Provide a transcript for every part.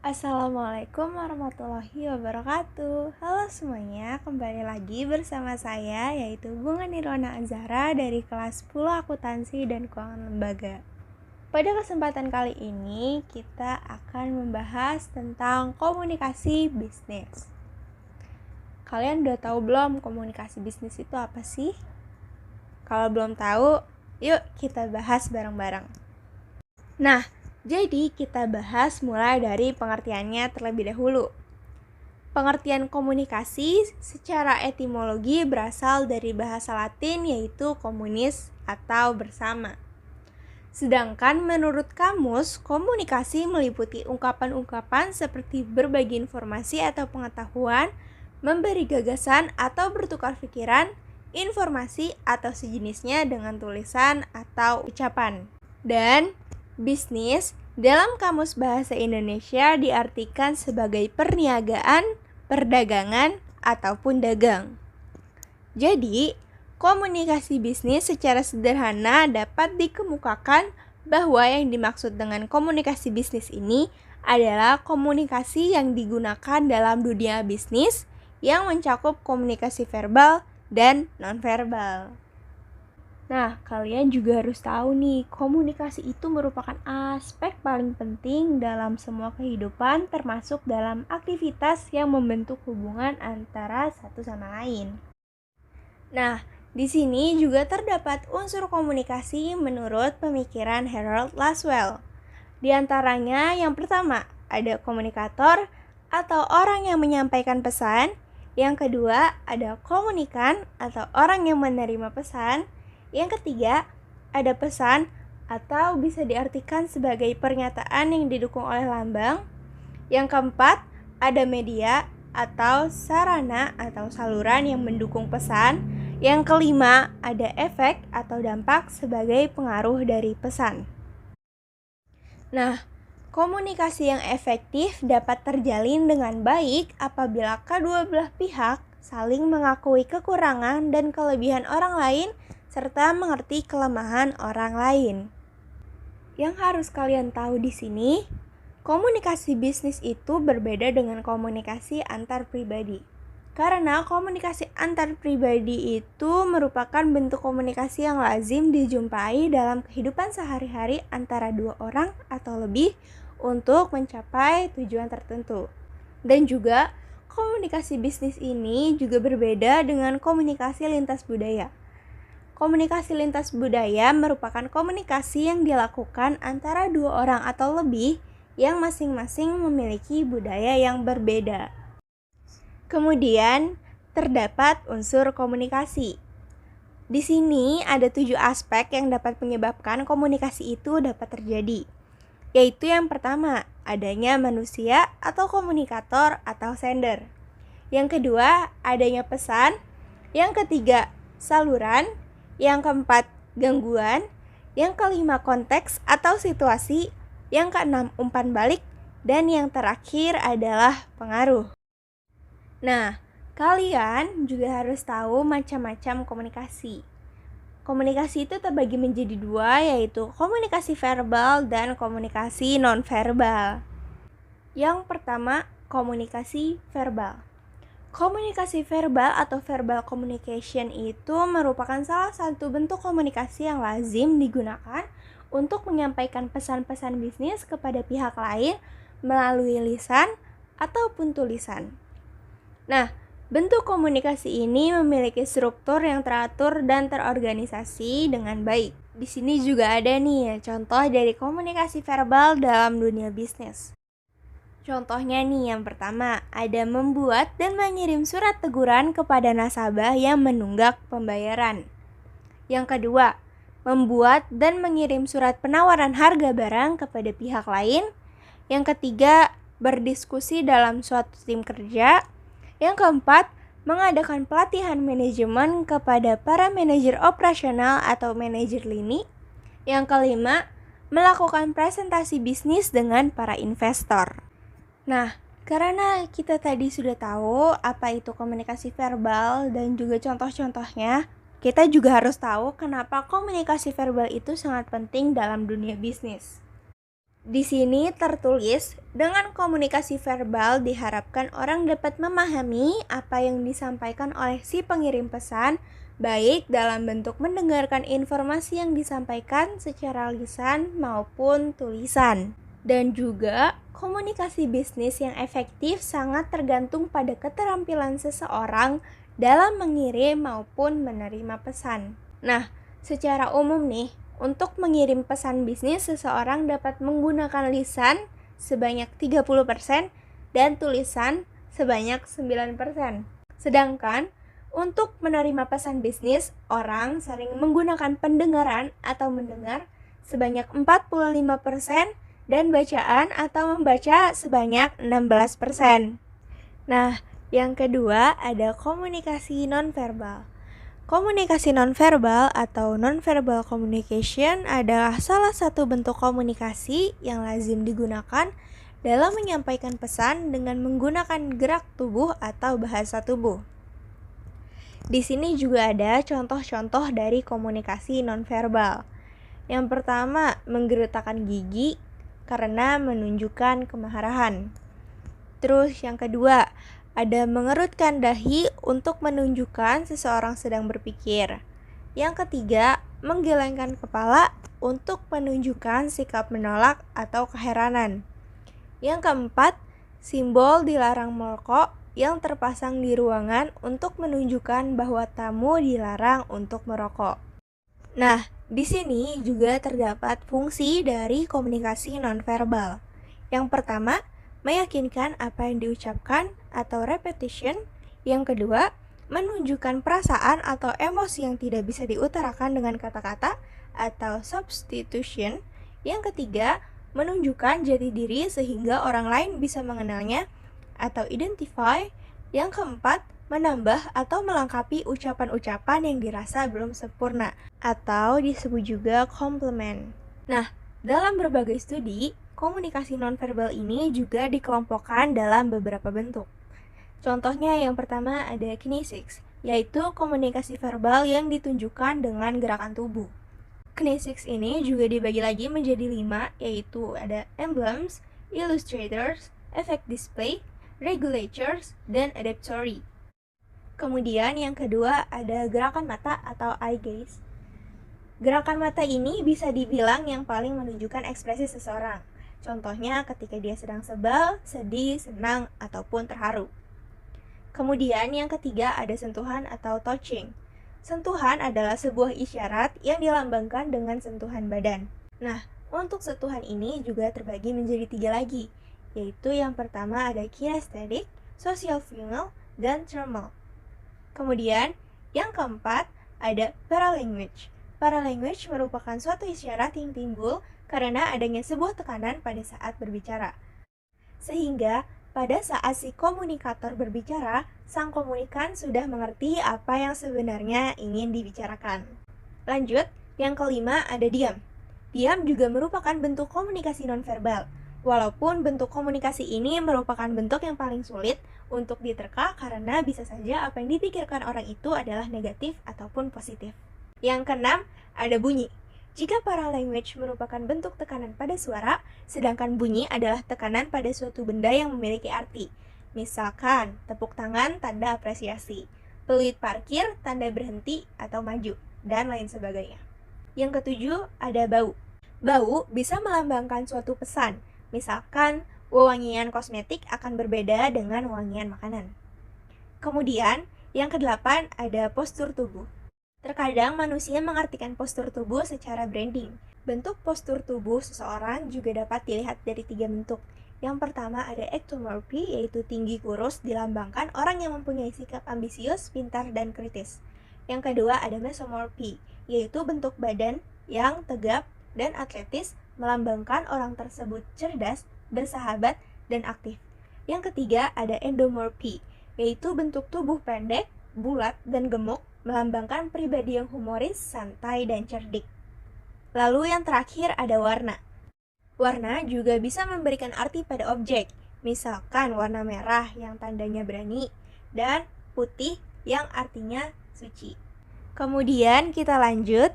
Assalamualaikum warahmatullahi wabarakatuh. Halo semuanya, kembali lagi bersama saya yaitu Bunga Nirwana Azhara dari kelas 10 Akuntansi dan Keuangan Lembaga. Pada kesempatan kali ini kita akan membahas tentang komunikasi bisnis. Kalian udah tahu belum komunikasi bisnis itu apa sih? Kalau belum tahu, yuk kita bahas bareng-bareng. Nah, jadi kita bahas mulai dari pengertiannya terlebih dahulu. Pengertian komunikasi secara etimologi berasal dari bahasa Latin yaitu communis atau bersama. Sedangkan menurut kamus, komunikasi meliputi ungkapan-ungkapan seperti berbagi informasi atau pengetahuan, memberi gagasan atau bertukar pikiran, informasi atau sejenisnya dengan tulisan atau ucapan. Dan bisnis dalam Kamus Bahasa Indonesia diartikan sebagai perniagaan, perdagangan, ataupun dagang. Jadi, komunikasi bisnis secara sederhana dapat dikemukakan bahwa yang dimaksud dengan komunikasi bisnis ini adalah komunikasi yang digunakan dalam dunia bisnis yang mencakup komunikasi verbal dan nonverbal. Nah, kalian juga harus tahu nih, komunikasi itu merupakan aspek paling penting dalam semua kehidupan, termasuk dalam aktivitas yang membentuk hubungan antara satu sama lain. Nah, di sini juga terdapat unsur komunikasi menurut pemikiran Harold Laswell. Di antaranya yang pertama, ada komunikator atau orang yang menyampaikan pesan. Yang kedua, ada komunikan atau orang yang menerima pesan. Yang ketiga, ada pesan atau bisa diartikan sebagai pernyataan yang didukung oleh lambang. Yang keempat, ada media atau sarana atau saluran yang mendukung pesan. Yang kelima, ada efek atau dampak sebagai pengaruh dari pesan. Nah, komunikasi yang efektif dapat terjalin dengan baik apabila kedua belah pihak saling mengakui kekurangan dan kelebihan orang lain serta mengerti kelemahan orang lain. Yang harus kalian tahu di sini, komunikasi bisnis itu berbeda dengan komunikasi antar pribadi. Karena komunikasi antar pribadi itu merupakan bentuk komunikasi yang lazim dijumpai dalam kehidupan sehari-hari antara dua orang atau lebih untuk mencapai tujuan tertentu. Dan juga komunikasi bisnis ini juga berbeda dengan komunikasi lintas budaya. Komunikasi lintas budaya merupakan komunikasi yang dilakukan antara dua orang atau lebih yang masing-masing memiliki budaya yang berbeda. Kemudian, terdapat unsur komunikasi. Di sini ada 7 aspek yang dapat menyebabkan komunikasi itu dapat terjadi. Yaitu yang pertama, adanya manusia atau komunikator atau sender. Yang kedua, adanya pesan. Yang ketiga, saluran. Yang keempat, gangguan. Yang kelima, konteks atau situasi. Yang keenam, umpan balik. Dan yang terakhir adalah pengaruh. Nah, kalian juga harus tahu macam-macam komunikasi. Komunikasi itu terbagi menjadi 2, yaitu komunikasi verbal dan komunikasi nonverbal. Yang pertama, komunikasi verbal. Komunikasi verbal atau verbal communication itu merupakan salah satu bentuk komunikasi yang lazim digunakan untuk menyampaikan pesan-pesan bisnis kepada pihak lain melalui lisan ataupun tulisan. Nah, bentuk komunikasi ini memiliki struktur yang teratur dan terorganisasi dengan baik. Di sini juga ada nih contoh dari komunikasi verbal dalam dunia bisnis. Contohnya nih, yang pertama, ada membuat dan mengirim surat teguran kepada nasabah yang menunggak pembayaran. Yang kedua, membuat dan mengirim surat penawaran harga barang kepada pihak lain. Yang ketiga, berdiskusi dalam suatu tim kerja. Yang keempat, mengadakan pelatihan manajemen kepada para manajer operasional atau manajer lini. Yang kelima, melakukan presentasi bisnis dengan para investor. Nah, karena kita tadi sudah tahu apa itu komunikasi verbal dan juga contoh-contohnya, kita juga harus tahu kenapa komunikasi verbal itu sangat penting dalam dunia bisnis. Di sini tertulis, dengan komunikasi verbal diharapkan orang dapat memahami apa yang disampaikan oleh si pengirim pesan, baik dalam bentuk mendengarkan informasi yang disampaikan secara lisan maupun tulisan. Dan juga, komunikasi bisnis yang efektif sangat tergantung pada keterampilan seseorang dalam mengirim maupun menerima pesan. Nah, secara umum nih, untuk mengirim pesan bisnis, seseorang dapat menggunakan lisan sebanyak 30% dan tulisan sebanyak 9%. Sedangkan untuk menerima pesan bisnis, orang sering menggunakan pendengaran atau mendengar sebanyak 45% dan bacaan atau membaca sebanyak 16%. Nah, yang kedua ada komunikasi nonverbal. Komunikasi nonverbal atau nonverbal communication adalah salah satu bentuk komunikasi yang lazim digunakan dalam menyampaikan pesan dengan menggunakan gerak tubuh atau bahasa tubuh. Di sini juga ada contoh-contoh dari komunikasi nonverbal. Yang pertama, menggeretakkan gigi karena menunjukkan kemarahan. Terus yang kedua, ada mengerutkan dahi untuk menunjukkan seseorang sedang berpikir. Yang ketiga, menggelengkan kepala untuk menunjukkan sikap menolak atau keheranan. Yang keempat, simbol dilarang merokok yang terpasang di ruangan untuk menunjukkan bahwa tamu dilarang untuk merokok. Nah, di sini juga terdapat fungsi dari komunikasi nonverbal. Yang pertama, meyakinkan apa yang diucapkan atau repetition. Yang kedua, menunjukkan perasaan atau emosi yang tidak bisa diutarakan dengan kata-kata atau substitution. Yang ketiga, menunjukkan jati diri sehingga orang lain bisa mengenalnya atau identify. Yang keempat, menambah atau melengkapi ucapan-ucapan yang dirasa belum sempurna atau disebut juga complement. Nah, dalam berbagai studi, komunikasi nonverbal ini juga dikelompokkan dalam beberapa bentuk. Contohnya yang pertama ada kinesics, yaitu komunikasi verbal yang ditunjukkan dengan gerakan tubuh. Kinesics ini juga dibagi lagi menjadi 5, yaitu ada emblems, illustrators, effect display, regulators, dan adaptory. Kemudian yang kedua ada gerakan mata atau eye gaze. Gerakan mata ini bisa dibilang yang paling menunjukkan ekspresi seseorang. Contohnya ketika dia sedang sebal, sedih, senang, ataupun terharu. Kemudian yang ketiga ada sentuhan atau touching. Sentuhan adalah sebuah isyarat yang dilambangkan dengan sentuhan badan. Nah, untuk sentuhan ini juga terbagi menjadi 3 lagi, yaitu yang pertama ada kinesthetic, social feeling, dan thermal. Kemudian yang keempat ada paralanguage. Paralanguage merupakan suatu isyarat yang timbul karena adanya sebuah tekanan pada saat berbicara. Sehingga pada saat si komunikator berbicara, sang komunikan sudah mengerti apa yang sebenarnya ingin dibicarakan. Lanjut, yang kelima ada diam. Diam juga merupakan bentuk komunikasi nonverbal. Walaupun bentuk komunikasi ini merupakan bentuk yang paling sulit untuk diterka karena bisa saja apa yang dipikirkan orang itu adalah negatif ataupun positif. Yang keenam, ada bunyi. Jika paralanguage merupakan bentuk tekanan pada suara, sedangkan bunyi adalah tekanan pada suatu benda yang memiliki arti. Misalkan, tepuk tangan tanda apresiasi, peluit parkir tanda berhenti atau maju, dan lain sebagainya. Yang ketujuh, ada bau. Bau bisa melambangkan suatu pesan. Misalkan, wewangian kosmetik akan berbeda dengan wangian makanan. Kemudian, yang kedelapan ada postur tubuh. Terkadang manusia mengartikan postur tubuh secara branding. Bentuk postur tubuh seseorang juga dapat dilihat dari 3 bentuk. Yang pertama ada ectomorphy, yaitu tinggi kurus, dilambangkan orang yang mempunyai sikap ambisius, pintar, dan kritis. Yang kedua ada mesomorphy, yaitu bentuk badan yang tegap dan atletis, melambangkan orang tersebut cerdas, bersahabat, dan aktif. Yang ketiga ada endomorphy, yaitu bentuk tubuh pendek, bulat, dan gemuk, melambangkan pribadi yang humoris, santai, dan cerdik. Lalu yang terakhir ada warna. Warna juga bisa memberikan arti pada objek, misalkan warna merah yang tandanya berani, dan putih yang artinya suci. Kemudian kita lanjut,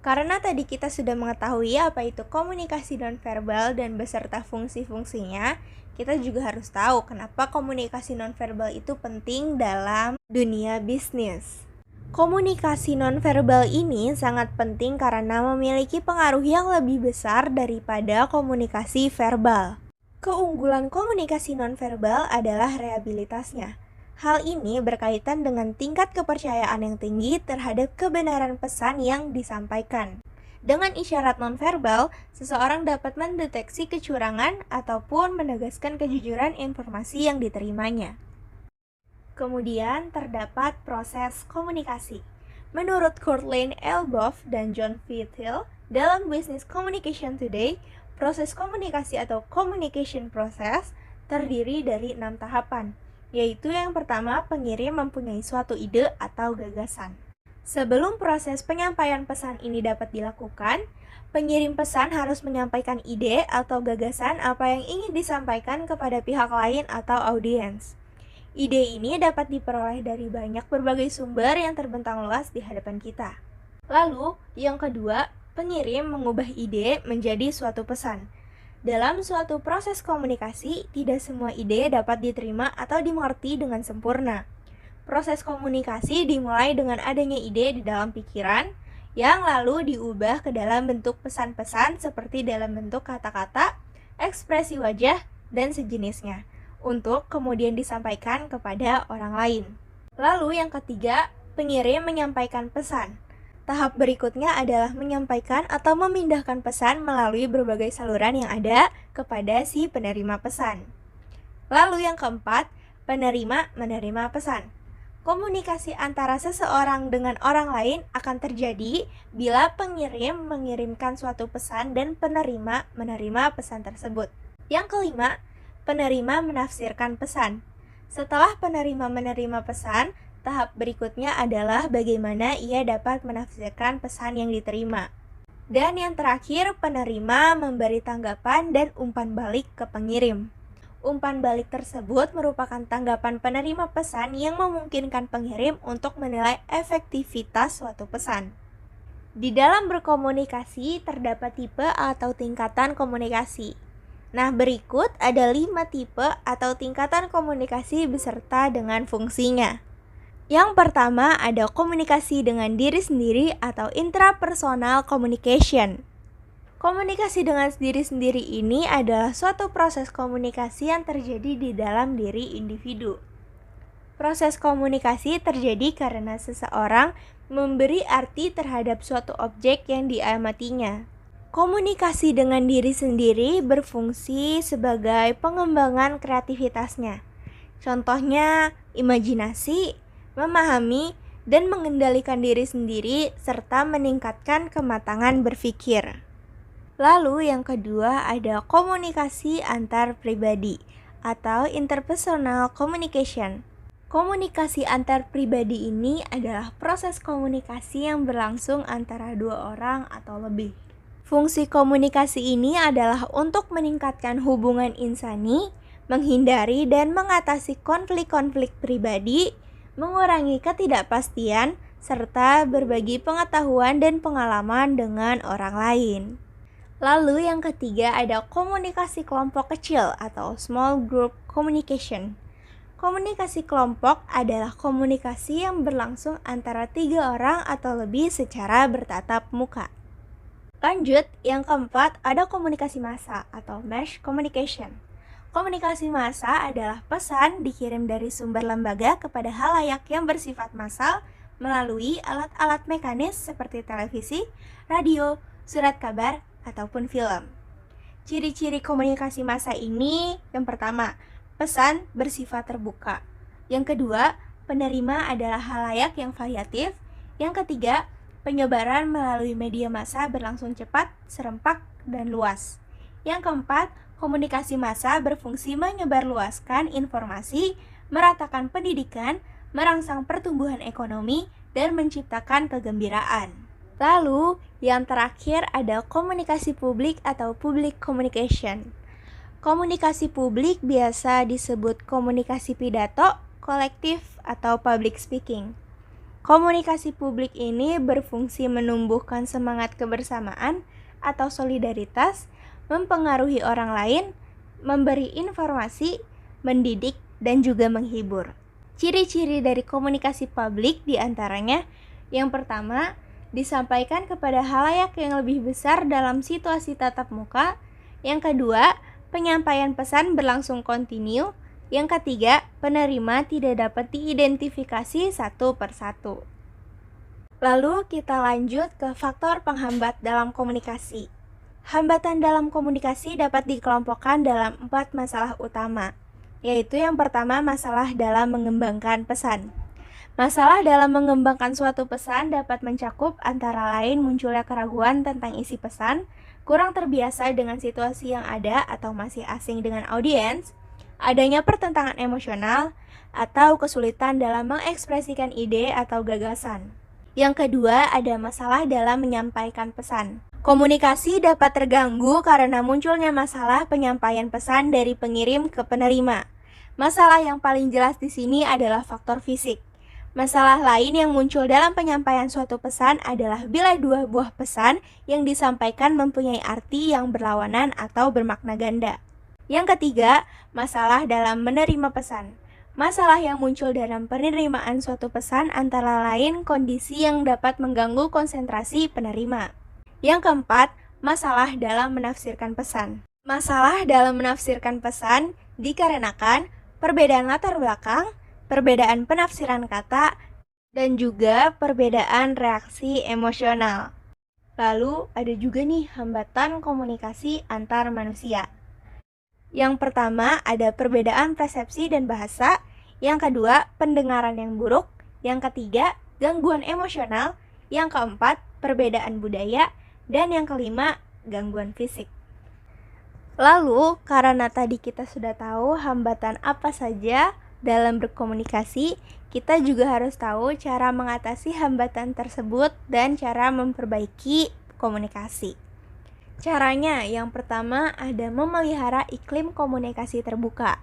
Karena tadi kita sudah mengetahui apa itu komunikasi nonverbal dan beserta fungsi-fungsinya, kita juga harus tahu kenapa komunikasi nonverbal itu penting dalam dunia bisnis. Komunikasi nonverbal ini sangat penting karena memiliki pengaruh yang lebih besar daripada komunikasi verbal. Keunggulan komunikasi nonverbal adalah reabilitasnya. Hal ini berkaitan dengan tingkat kepercayaan yang tinggi terhadap kebenaran pesan yang disampaikan. Dengan isyarat nonverbal, seseorang dapat mendeteksi kecurangan ataupun menegaskan kejujuran informasi yang diterimanya. Kemudian terdapat proses komunikasi. Menurut Courtland L. Boff dan John V. Thiel, dalam Business Communication Today, proses komunikasi atau communication process terdiri dari 6 tahapan, yaitu yang pertama, pengirim mempunyai suatu ide atau gagasan. Sebelum proses penyampaian pesan ini dapat dilakukan, pengirim pesan harus menyampaikan ide atau gagasan apa yang ingin disampaikan kepada pihak lain atau audiens. Ide ini dapat diperoleh dari berbagai sumber yang terbentang luas di hadapan kita. Lalu, yang kedua, pengirim mengubah ide menjadi suatu pesan. Dalam suatu proses komunikasi, tidak semua ide dapat diterima atau dimengerti dengan sempurna. Proses komunikasi dimulai dengan adanya ide di dalam pikiran, yang lalu diubah ke dalam bentuk pesan-pesan seperti dalam bentuk kata-kata, ekspresi wajah, dan sejenisnya, untuk kemudian disampaikan kepada orang lain. Lalu yang ketiga, pengirim menyampaikan pesan. Tahap berikutnya adalah menyampaikan atau memindahkan pesan melalui berbagai saluran yang ada kepada si penerima pesan. Lalu yang keempat, penerima menerima pesan. Komunikasi antara seseorang dengan orang lain akan terjadi bila pengirim mengirimkan suatu pesan dan penerima menerima pesan tersebut. Yang kelima, penerima menafsirkan pesan. Setelah penerima menerima pesan, tahap berikutnya adalah bagaimana ia dapat menafsirkan pesan yang diterima. Dan yang terakhir, penerima memberi tanggapan dan umpan balik ke pengirim. Umpan balik tersebut merupakan tanggapan penerima pesan yang memungkinkan pengirim untuk menilai efektivitas suatu pesan. Di dalam berkomunikasi terdapat tipe atau tingkatan komunikasi. Nah, berikut ada 5 tipe atau tingkatan komunikasi beserta dengan fungsinya. Yang pertama ada komunikasi dengan diri sendiri atau intrapersonal communication. Komunikasi dengan diri sendiri ini adalah suatu proses komunikasi yang terjadi di dalam diri individu. Proses komunikasi terjadi karena seseorang memberi arti terhadap suatu objek yang diamatinya. Komunikasi dengan diri sendiri berfungsi sebagai pengembangan kreativitasnya. Contohnya, imajinasi, memahami, dan mengendalikan diri sendiri, serta meningkatkan kematangan berpikir. Lalu yang kedua ada komunikasi antar pribadi atau interpersonal communication. Komunikasi antar pribadi ini adalah proses komunikasi yang berlangsung antara 2 orang atau lebih. Fungsi komunikasi ini adalah untuk meningkatkan hubungan insani, menghindari dan mengatasi konflik-konflik pribadi, mengurangi ketidakpastian, serta berbagi pengetahuan dan pengalaman dengan orang lain. Lalu yang ketiga ada komunikasi kelompok kecil atau small group communication. Komunikasi kelompok adalah komunikasi yang berlangsung antara 3 orang atau lebih secara bertatap muka. Lanjut, yang keempat ada komunikasi massa atau mass communication. Komunikasi massa adalah pesan dikirim dari sumber lembaga kepada halayak yang bersifat massal melalui alat-alat mekanis seperti televisi, radio, surat kabar, ataupun film. Ciri-ciri komunikasi massa ini, yang pertama, pesan bersifat terbuka. Yang kedua, penerima adalah halayak yang variatif. Yang ketiga, penyebaran melalui media massa berlangsung cepat, serempak, dan luas. Yang keempat, komunikasi massa berfungsi menyebarluaskan informasi, meratakan pendidikan, merangsang pertumbuhan ekonomi, dan menciptakan kegembiraan. Lalu, yang terakhir ada komunikasi publik atau public communication. Komunikasi publik biasa disebut komunikasi pidato, kolektif, atau public speaking. Komunikasi publik ini berfungsi menumbuhkan semangat kebersamaan atau solidaritas, mempengaruhi orang lain, memberi informasi, mendidik, dan juga menghibur. Ciri-ciri dari komunikasi publik diantaranya, yang pertama, disampaikan kepada halayak yang lebih besar dalam situasi tatap muka. Yang kedua, penyampaian pesan berlangsung kontinu. Yang ketiga, penerima tidak dapat diidentifikasi satu persatu. Lalu kita lanjut ke faktor penghambat dalam komunikasi. Hambatan dalam komunikasi dapat dikelompokkan dalam 4 masalah utama, yaitu yang pertama masalah dalam mengembangkan pesan. Masalah dalam mengembangkan suatu pesan dapat mencakup antara lain munculnya keraguan tentang isi pesan, kurang terbiasa dengan situasi yang ada atau masih asing dengan audiens, adanya pertentangan emosional, atau kesulitan dalam mengekspresikan ide atau gagasan. Yang kedua, ada masalah dalam menyampaikan pesan. Komunikasi dapat terganggu karena munculnya masalah penyampaian pesan dari pengirim ke penerima. Masalah yang paling jelas di sini adalah faktor fisik. Masalah lain yang muncul dalam penyampaian suatu pesan adalah bila dua buah pesan yang disampaikan mempunyai arti yang berlawanan atau bermakna ganda. Yang ketiga, masalah dalam menerima pesan. Masalah yang muncul dalam penerimaan suatu pesan antara lain kondisi yang dapat mengganggu konsentrasi penerima. Yang keempat, masalah dalam menafsirkan pesan. Masalah dalam menafsirkan pesan dikarenakan perbedaan latar belakang, perbedaan penafsiran kata, dan juga perbedaan reaksi emosional. Lalu ada juga nih hambatan komunikasi antar manusia. Yang pertama ada perbedaan persepsi dan bahasa, yang kedua pendengaran yang buruk, yang ketiga gangguan emosional, yang keempat perbedaan budaya, dan yang kelima gangguan fisik. Lalu karena tadi kita sudah tahu hambatan apa saja dalam berkomunikasi, kita juga harus tahu cara mengatasi hambatan tersebut dan cara memperbaiki komunikasi. Caranya, yang pertama ada memelihara iklim komunikasi terbuka.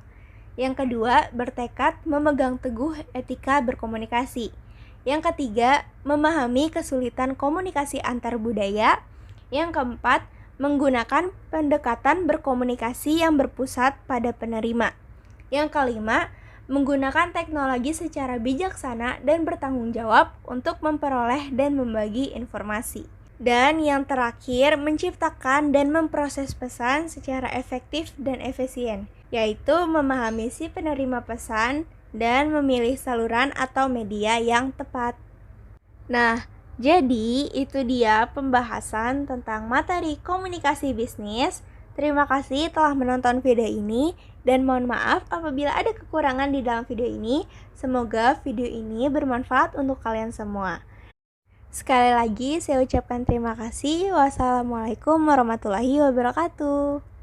Yang kedua, bertekad memegang teguh etika berkomunikasi. Yang ketiga, memahami kesulitan komunikasi antar budaya. Yang keempat, menggunakan pendekatan berkomunikasi yang berpusat pada penerima. Yang kelima, menggunakan teknologi secara bijaksana dan bertanggung jawab untuk memperoleh dan membagi informasi. Dan yang terakhir, menciptakan dan memproses pesan secara efektif dan efisien, yaitu memahami si penerima pesan dan memilih saluran atau media yang tepat. Nah, jadi itu dia pembahasan tentang materi komunikasi bisnis. Terima kasih telah menonton video ini dan mohon maaf apabila ada kekurangan di dalam video ini. Semoga video ini bermanfaat untuk kalian semua. Sekali lagi saya ucapkan terima kasih. Wassalamualaikum warahmatullahi wabarakatuh.